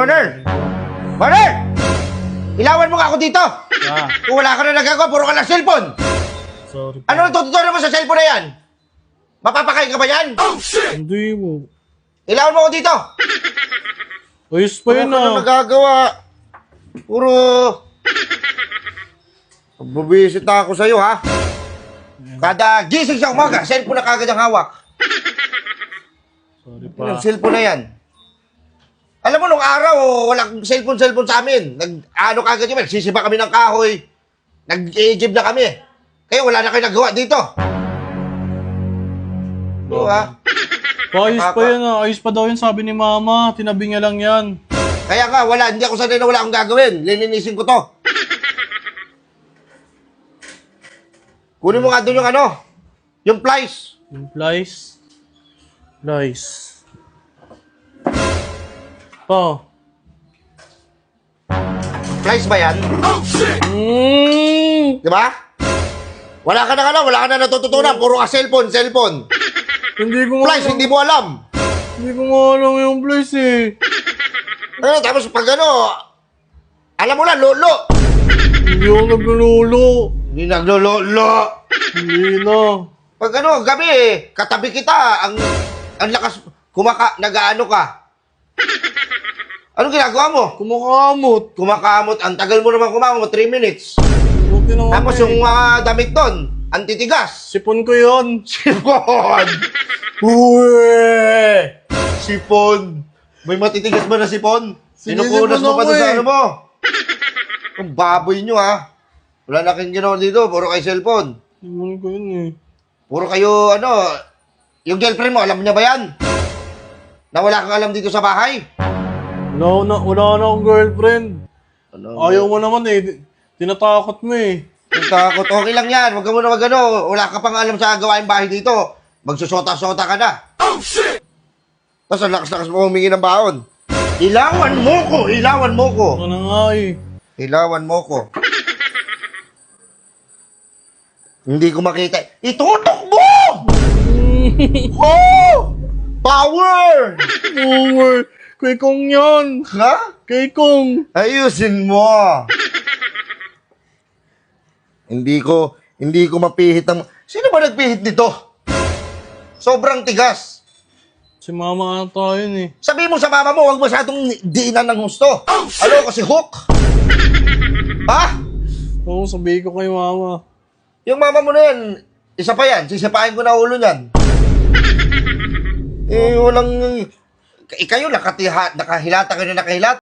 Partner! Partner! Ilawan mo nga ako dito! Kung wala ka na nagagawa, puro ka ng cellphone! Sorry. Ano ang tututunan mo sa cellphone na yan? Mapapakain ka ba yan? Hindi mo. Ilawan mo ako dito! Ayos pa yun Ano ka na ah. nagagawa? Puro... Bubisit na ako sa'yo, ha? Kada gising sa umaga, cellphone na kagad ang hawak. Sorry Yung pa. cellphone na yan. Alam mo, nung araw, walang cellphone sa amin. Ano kagad yun, nagsisiba kami ng kahoy. Nag-i-jib na kami. Kaya wala na kayo nagawa dito. Oo, ha? Ayos pa yun ah. Ayos pa daw yun sabi ni mama. Tinabi niya lang yan. Kaya nga, wala. Hindi ako sanay na wala akong gagawin. Lilinisin ko to. Kunin mo nga doon yung ano. Yung plies. Yung flies. Flies. Pa. Plies ba yan? Di ba? Wala ka na natututunan. Puro ka cellphone. Hindi ko nga Plies, hindi mo alam. Hindi ko nga alam yung flies eh. Tapos pag ano, alam mo na, lolo. Hindi ako naglululo. Hindi naglololo. Hindi na. Pag ano, gabi katabi kita, ang lakas, nag-ano ka. Anong ginagawa mo? Kumakamot. Kumakamot, ang tagal mo naman kumakamot, 3 minutes. Okay naman Tapos eh. yung mga damit doon, ang titigas. Sipon ko yun. Sipon! Uwe! Sipon! May matitigas ba na sipon? Sinupunas mo pa doon sa ano mo? Ang baboy nyo ha. Wala na kayong ginawa dito, puro kayo cellphone. Sipon ko yun eh. Puro kayo, ano, yung girlfriend mo, alam niya ba yan? Na wala kang alam dito sa bahay? Wala na akong girlfriend. Ano, Ayaw mo naman eh. Tinatakot mo eh. takot, okay lang yan. Huwag ka muna mag-ano. Wala ka pang alam sa gawain bahay dito. Magsusota-sota ka na. Oh, shit! Tapos ang lakas-lakas mo humingi ng baon. Ilawan mo ko! Ilawan mo ko! Ano nga eh. Ilawan mo ko. Hindi ko makita. Itutok mo! Oh! Power! Power. Kay Kong yan. Ha? Kay Kong. Ayusin mo. Hindi ko mapihit ang... Sino ba nagpihit nito? Sobrang tigas. Si mama ata yun eh. Sabi mo sa mama mo, huwag masyadong diinan ng husto. Ano ko si Hook? Ha? Oo, sabihin ko kay mama. Yung mama mo na yan, isa pa yan. Sisipain ko na ulo niyan. Walang... Kayo, nakahilata kayo na nakahilata.